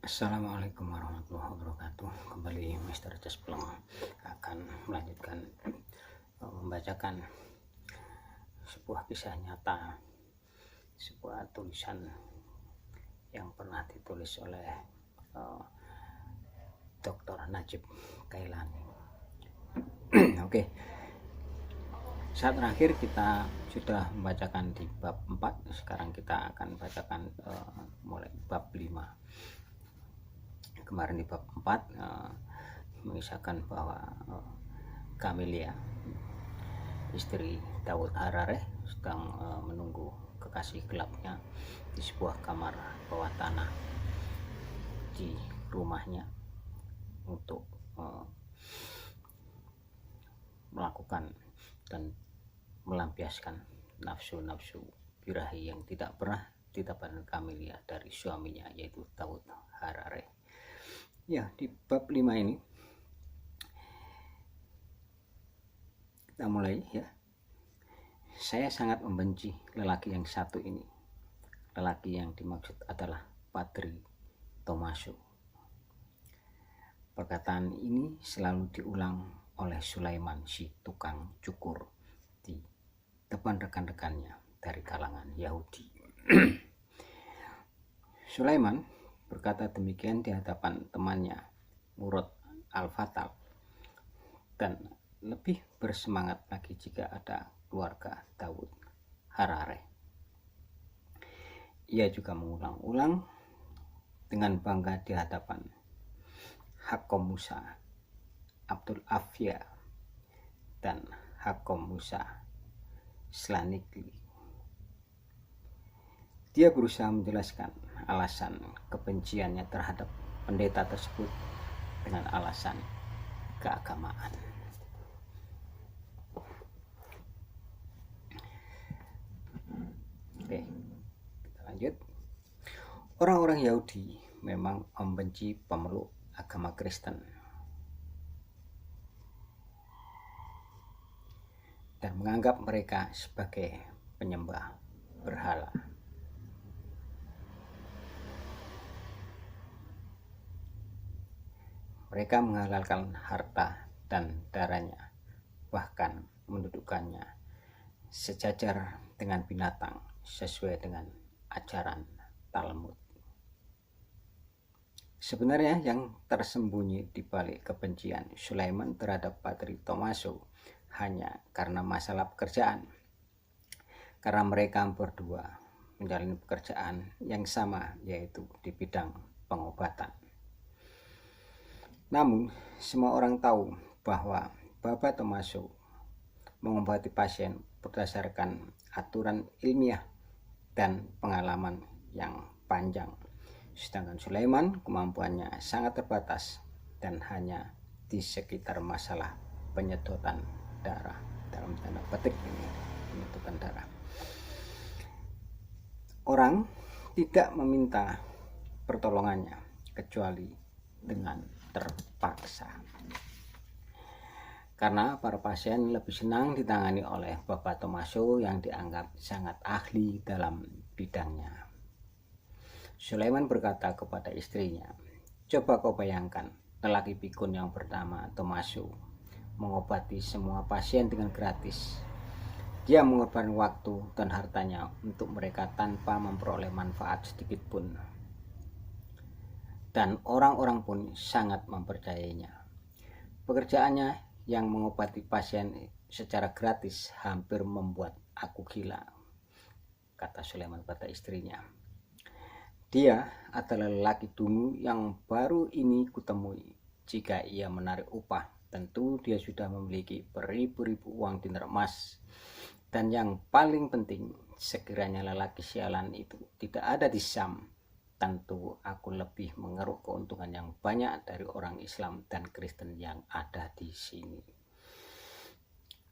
Assalamualaikum warahmatullahi wabarakatuh. Kembali Mr. Cesplong akan melanjutkan membacakan sebuah kisah nyata, sebuah tulisan yang pernah ditulis oleh Dr. Najib Kailani. Oke. Saat terakhir kita sudah membacakan di bab 4, sekarang kita akan bacakan mulai bab 5. Kemarin di bab 4 mengisahkan bahwa Camelia, istri Daud Harareh, sedang menunggu kekasih gelapnya di sebuah kamar bawah tanah di rumahnya untuk melakukan dan melampiaskan nafsu-nafsu birahi yang tidak pernah didapatkan Camelia dari suaminya, yaitu Daud Harareh. Ya, di bab 5 ini kita mulai ya. Saya sangat membenci lelaki yang satu ini. Lelaki yang dimaksud adalah Padri Tommaso. Perkataan ini selalu diulang oleh Sulaiman, si tukang cukur, di depan rekan-rekannya dari kalangan Yahudi. Sulaiman berkata demikian di hadapan temannya Murad Al-Fatal, dan lebih bersemangat lagi jika ada keluarga Daud Harareh. Ia juga mengulang-ulang dengan bangga di hadapan Hakom Musa, Abdul Afia, dan Hakom Musa Slanikli. Dia berusaha menjelaskan alasan kebenciannya terhadap pendeta tersebut dengan alasan keagamaan. Oke, kita lanjut. Orang-orang Yahudi memang membenci pemeluk agama Kristen dan menganggap mereka sebagai penyembah berhala. Mereka menghalalkan harta dan darahnya, bahkan mendudukkannya sejajar dengan binatang sesuai dengan ajaran Talmud. Sebenarnya yang tersembunyi di balik kebencian Sulaiman terhadap Padri Tommaso hanya karena masalah pekerjaan. Karena mereka berdua menjalani pekerjaan yang sama, yaitu di bidang pengobatan. Namun, semua orang tahu bahwa Bapak Tommaso mengobati pasien berdasarkan aturan ilmiah dan pengalaman yang panjang. Sedangkan Sulaiman kemampuannya sangat terbatas dan hanya di sekitar masalah penyedotan darah, dalam tanda petik ini, penyedotan darah. Orang tidak meminta pertolongannya kecuali dengan terpaksa, karena para pasien lebih senang ditangani oleh Bapak Tommaso yang dianggap sangat ahli dalam bidangnya. Sulaiman berkata kepada istrinya, "Coba kau bayangkan, lelaki pikun yang bernama Tommaso mengobati semua pasien dengan gratis. Dia mengorbankan waktu dan hartanya untuk mereka tanpa memperoleh manfaat sedikit pun. Dan orang-orang pun sangat mempercayainya. Pekerjaannya yang mengobati pasien secara gratis hampir membuat aku gila," kata Sulaiman pada istrinya. "Dia adalah lelaki dungu yang baru ini kutemui. Jika ia menarik upah, tentu dia sudah memiliki beribu-ribu uang dinar emas. Dan yang paling penting, sekiranya lelaki sialan itu tidak ada di Syam, tentu aku lebih mengeruk keuntungan yang banyak dari orang Islam dan Kristen yang ada di sini.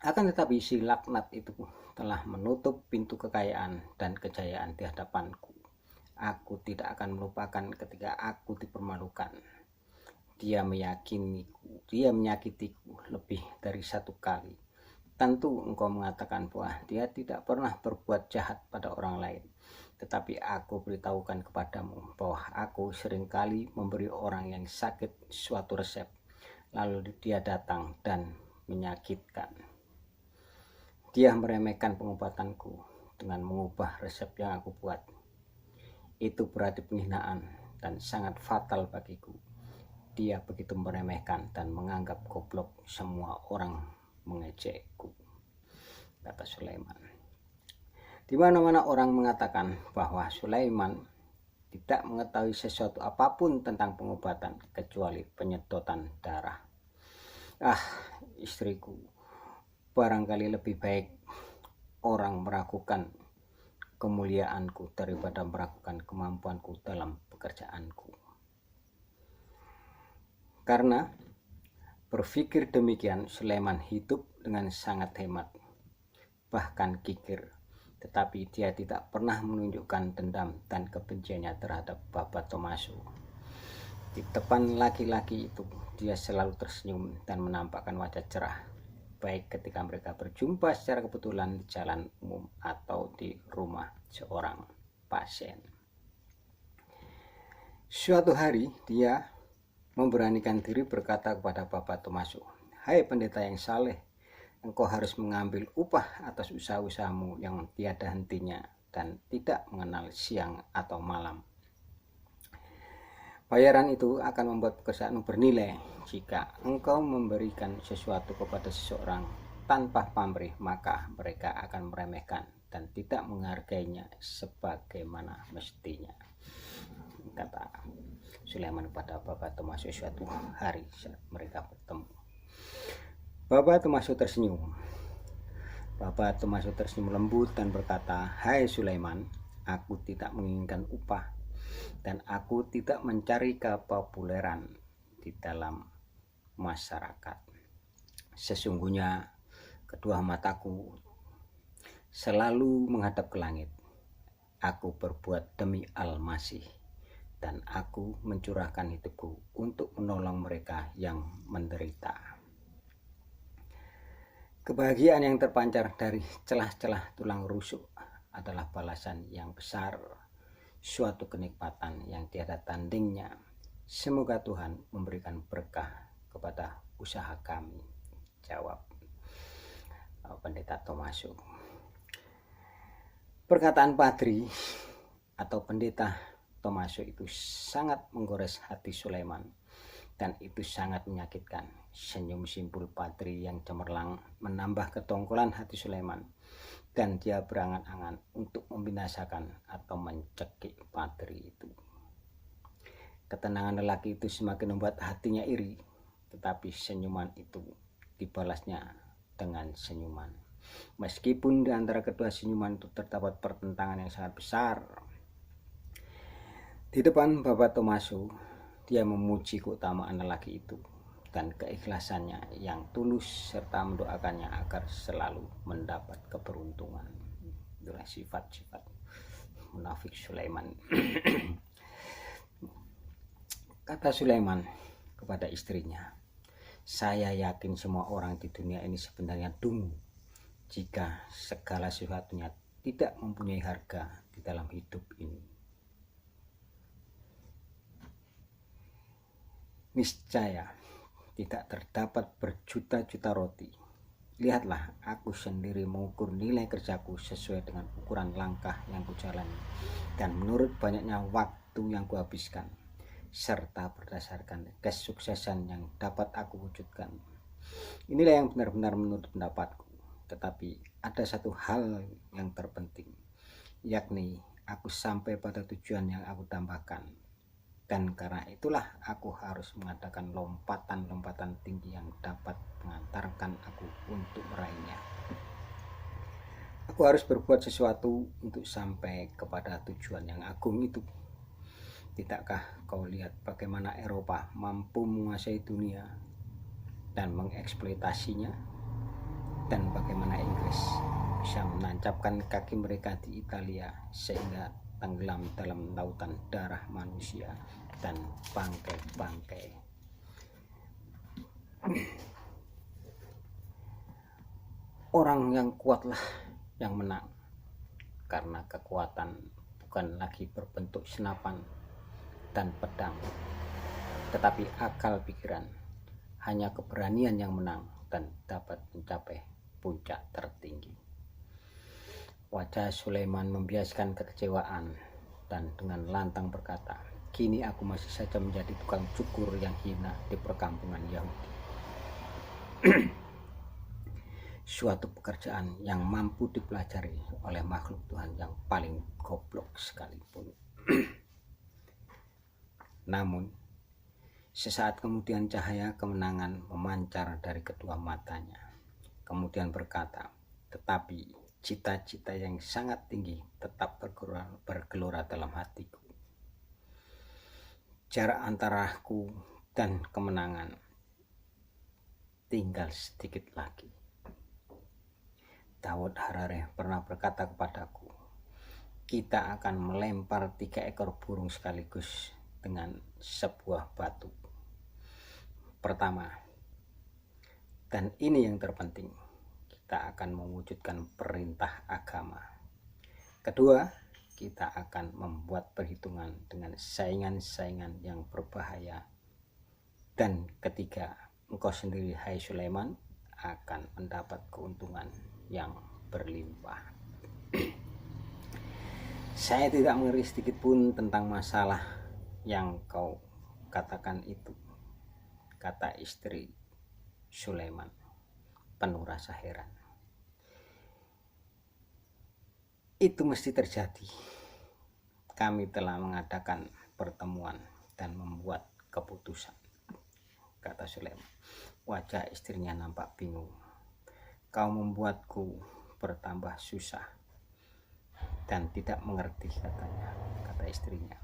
Akan tetapi si laknat itu telah menutup pintu kekayaan dan kejayaan di hadapanku. Aku tidak akan melupakan ketika aku dipermalukan. Dia menyakitiku lebih dari satu kali. Tentu engkau mengatakan bahwa dia tidak pernah berbuat jahat pada orang lain. Tetapi aku beritahukan kepadamu bahwa aku seringkali memberi orang yang sakit suatu resep, lalu dia datang dan menyakitkan. Dia meremehkan pengobatanku dengan mengubah resep yang aku buat. Itu berarti penghinaan dan sangat fatal bagiku. Dia begitu meremehkan dan menganggap goblok semua orang mengejekku, kata Sulaiman. Di mana-mana orang mengatakan bahwa Sulaiman tidak mengetahui sesuatu apapun tentang pengobatan kecuali penyedotan darah. Istriku, barangkali lebih baik orang meragukan kemuliaanku daripada meragukan kemampuanku dalam pekerjaanku. Karena berpikir demikian, Sulaiman hidup dengan sangat hemat, bahkan kikir. Tetapi dia tidak pernah menunjukkan dendam dan kebenciannya terhadap Bapak Tomaso. Di depan laki-laki itu, dia selalu tersenyum dan menampakkan wajah cerah, baik ketika mereka berjumpa secara kebetulan di jalan umum atau di rumah seorang pasien. Suatu hari, dia memberanikan diri berkata kepada Bapak Tomaso, "Hai pendeta yang saleh, engkau harus mengambil upah atas usaha-usahamu yang tiada hentinya dan tidak mengenal siang atau malam. Bayaran itu akan membuat pekerjaanmu bernilai. Jika engkau memberikan sesuatu kepada seseorang tanpa pamrih, maka mereka akan meremehkan dan tidak menghargainya sebagaimana mestinya," kata Sulaiman kepada Bapak Tomaso suatu hari saat mereka bertemu. Bapak Tomaso tersenyum. Bapak Tomaso tersenyum lembut dan berkata, "Hai Sulaiman, aku tidak menginginkan upah dan aku tidak mencari kepopuleran di dalam masyarakat. Sesungguhnya kedua mataku selalu menghadap ke langit. Aku berbuat demi Al-Masih dan aku mencurahkan hidupku untuk menolong mereka yang menderita. Kebahagiaan yang terpancar dari celah-celah tulang rusuk adalah balasan yang besar, suatu kenikmatan yang tiada tandingnya. Semoga Tuhan memberikan berkah kepada usaha kami," jawab Pendeta Tomaso. Perkataan Padri atau Pendeta Tomaso itu sangat menggores hati Sulaiman, dan itu sangat menyakitkan. Senyum simpul Padri yang cemerlang menambah ketongkolan hati Sulaiman, dan dia berangan-angan untuk membinasakan atau mencekik Padri itu. Ketenangan lelaki itu semakin membuat hatinya iri, tetapi senyuman itu dibalasnya dengan senyuman. Meskipun di antara kedua senyuman itu terdapat pertentangan yang sangat besar. Di depan Bapak Tomaso, dia memuji keutamaan lelaki itu dan keikhlasannya yang tulus serta mendoakannya agar selalu mendapat keberuntungan. Itulah sifat-sifat munafik Sulaiman. Kata Sulaiman kepada istrinya, "Saya yakin semua orang di dunia ini sebenarnya dungu jika segala sesuatunya tidak mempunyai harga di dalam hidup ini. Niscaya tidak terdapat berjuta-juta roti. Lihatlah, aku sendiri mengukur nilai kerjaku sesuai dengan ukuran langkah yang kujalani dan menurut banyaknya waktu yang kuhabiskan, serta berdasarkan kesuksesan yang dapat aku wujudkan. Inilah yang benar-benar menurut pendapatku. Tetapi ada satu hal yang terpenting, yakni aku sampai pada tujuan yang aku tambahkan. Dan karena itulah aku harus mengadakan lompatan-lompatan tinggi yang dapat mengantarkan aku untuk meraihnya. Aku harus berbuat sesuatu untuk sampai kepada tujuan yang agung itu. Tidakkah kau lihat bagaimana Eropa mampu menguasai dunia dan mengeksploitasinya, dan bagaimana Inggris bisa menancapkan kaki mereka di Italia sehingga tenggelam dalam lautan darah manusia dan bangkai-bangkai. Orang yang kuatlah yang menang, karena kekuatan bukan lagi berbentuk senapan dan pedang, tetapi akal pikiran. Hanya keberanian yang menang dan dapat mencapai puncak tertinggi. Wajah Sulaiman membiaskan kekecewaan dan dengan lantang berkata, "Kini aku masih saja menjadi tukang cukur yang hina di perkampungan Yahudi." Suatu pekerjaan yang mampu dipelajari oleh makhluk Tuhan yang paling goblok sekalipun. Namun, sesaat kemudian cahaya kemenangan memancar dari kedua matanya. Kemudian berkata, "Tetapi cita-cita yang sangat tinggi tetap bergelora dalam hatiku. Jarak antara aku dan kemenangan tinggal sedikit lagi." Daud Harare pernah berkata kepadaku, "Kita akan melempar 3 ekor burung sekaligus dengan sebuah batu." Pertama, dan ini yang terpenting, kita akan mewujudkan perintah agama. Kedua, kita akan membuat perhitungan dengan saingan-saingan yang berbahaya. Dan ketiga, engkau sendiri, hai Sulaiman, akan mendapat keuntungan yang berlimpah. Saya tidak mengerti sedikit pun tentang masalah yang kau katakan itu, kata istri Sulaiman penuh rasa heran. Itu mesti terjadi. Kami telah mengadakan pertemuan dan membuat keputusan, kata Sulaiman. Wajah istrinya nampak bingung. Kau membuatku bertambah susah dan tidak mengerti, katanya, kata istrinya.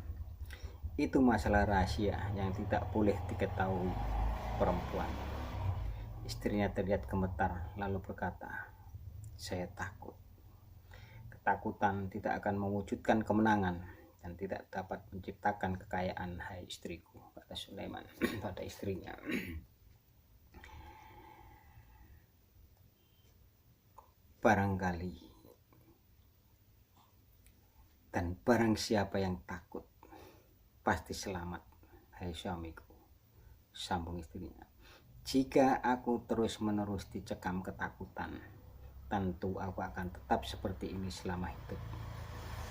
Itu masalah rahasia yang tidak boleh diketahui perempuan. Istrinya terlihat gemetar lalu berkata, "Saya takut. Ketakutan tidak akan mewujudkan kemenangan dan tidak dapat menciptakan kekayaan, hai istriku," kata Sulaiman pada istrinya. Barangkali dan barang siapa yang takut pasti selamat, hai suamiku, sambung istrinya. Jika aku terus-menerus dicekam ketakutan, tentu aku akan tetap seperti ini selama hidup,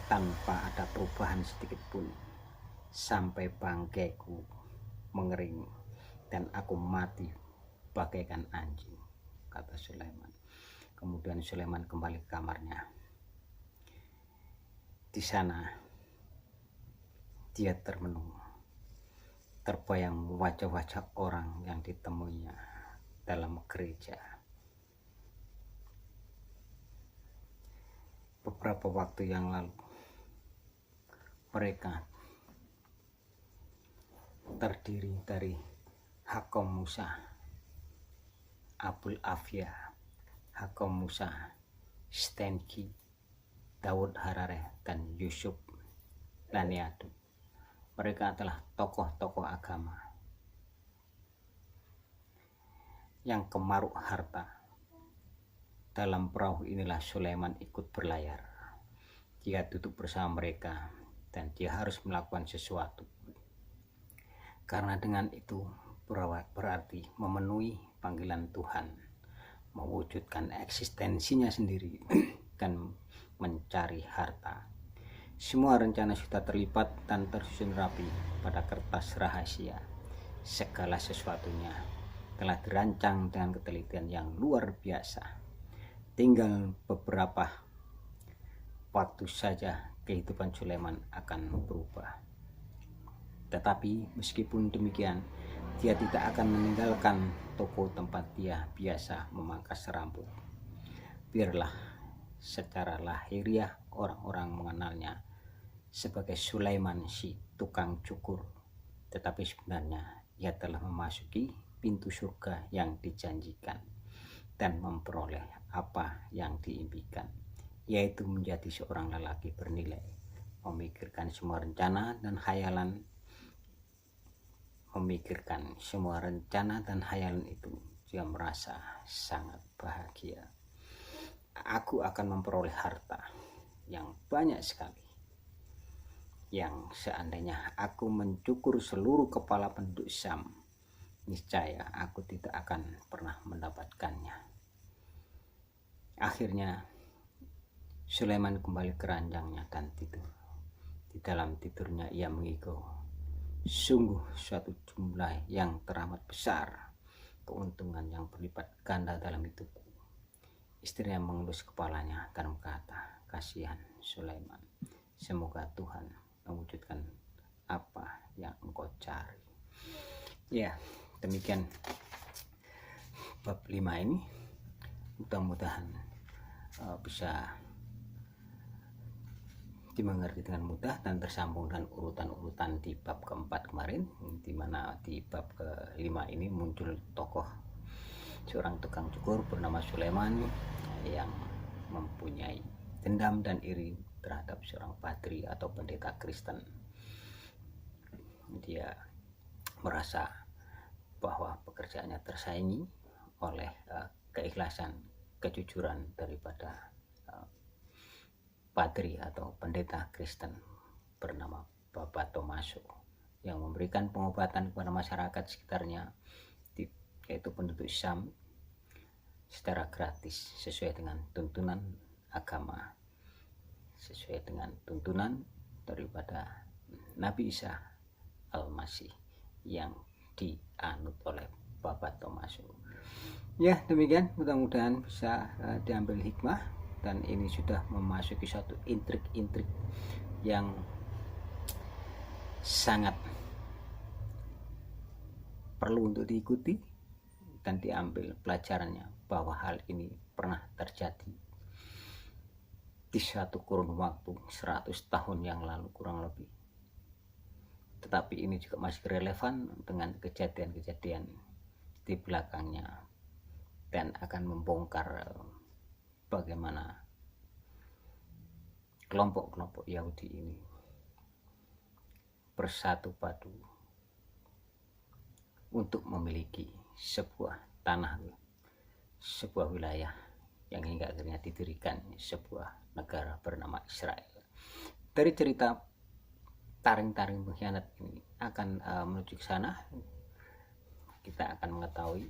tanpa ada perubahan sedikit pun, sampai bangkaiku mengering dan aku mati bagaikan anjing, kata Sulaiman. Kemudian Sulaiman kembali ke kamarnya. Di sana dia termenung, terbayang wajah-wajah orang yang ditemuinya dalam gereja. Beberapa waktu yang lalu, mereka terdiri dari Hakom Musa, Abul Afia, Hakom Musa, Stenki, Daud Harare, dan Yusuf Laniadu. Mereka adalah tokoh-tokoh agama yang kemaruk harta. Dalam perahu inilah Sulaiman ikut berlayar. Dia duduk bersama mereka dan dia harus melakukan sesuatu. Karena dengan itu berarti memenuhi panggilan Tuhan, mewujudkan eksistensinya sendiri dan mencari harta. Semua rencana sudah terlibat dan tersusun rapi pada kertas rahasia. Segala sesuatunya telah dirancang dengan ketelitian yang luar biasa. Tinggal beberapa waktu saja kehidupan Sulaiman akan berubah. Tetapi meskipun demikian, dia tidak akan meninggalkan toko tempat dia biasa memangkas rambut. Biarlah secara lahiriah orang-orang mengenalnya sebagai Sulaiman si tukang cukur, tetapi sebenarnya ia telah memasuki pintu surga yang dijanjikan dan memperoleh apa yang diimpikan, yaitu menjadi seorang lelaki bernilai, memikirkan semua rencana dan hayalan itu. Dia merasa sangat bahagia. Aku akan memperoleh harta yang banyak sekali. yang seandainya aku mencukur seluruh kepala penduduk Syam, niscaya aku tidak akan pernah mendapatkannya. Akhirnya Sulaiman kembali ke ranjangnya dan tidur. Di dalam tidurnya ia mengigau, sungguh suatu jumlah yang teramat besar, keuntungan yang berlipat ganda dalam hidupku. Istrinya mengelus kepalanya dan berkata, kasihan Sulaiman, semoga Tuhan mewujudkan apa yang engkau cari. Ya, demikian bab 5 ini. Mudah-mudahan bisa dimengerti dengan mudah dan tersambung dengan urutan-urutan di bab keempat kemarin, di mana di bab ke-5 ini muncul tokoh seorang tukang cukur bernama Sulaiman yang mempunyai dendam dan iri terhadap seorang padri atau pendeta Kristen. Dia merasa bahwa pekerjaannya tersaingi oleh keikhlasan, kejujuran daripada padri atau pendeta Kristen bernama Bapak Tomaso yang memberikan pengobatan kepada masyarakat sekitarnya, yaitu penduduk Syam, secara gratis sesuai dengan tuntunan agama, sesuai dengan tuntunan daripada Nabi Isa Al-Masih yang dianut oleh Bapak Tomaso. Ya, demikian, mudah-mudahan bisa diambil hikmah, dan ini sudah memasuki suatu intrik-intrik yang sangat perlu untuk diikuti dan diambil pelajarannya, bahwa hal ini pernah terjadi di suatu kurun waktu 100 tahun yang lalu kurang lebih. Tetapi ini juga masih relevan dengan kejadian-kejadian di belakangnya dan akan membongkar bagaimana kelompok-kelompok Yahudi ini bersatu padu untuk memiliki sebuah tanah, sebuah wilayah yang hingga akhirnya didirikan sebuah negara bernama Israel. Dari cerita taring-taring pengkhianat ini akan menuju ke sana, kita akan mengetahui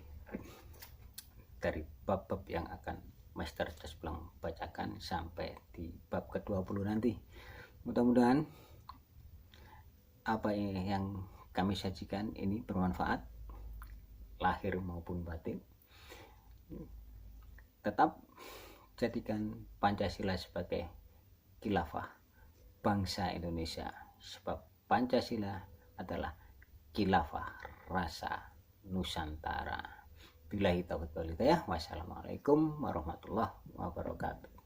dari bab-bab yang akan Master Caspulang bacakan sampai di bab ke-20 nanti. Mudah-mudahan apa yang kami sajikan ini bermanfaat, lahir maupun batin. Tetap jadikan Pancasila sebagai khilafah bangsa Indonesia, sebab Pancasila adalah khilafah rasa Nusantara. Billahi taufiq wal hidayah. Wassalamualaikum warahmatullahi wabarakatuh.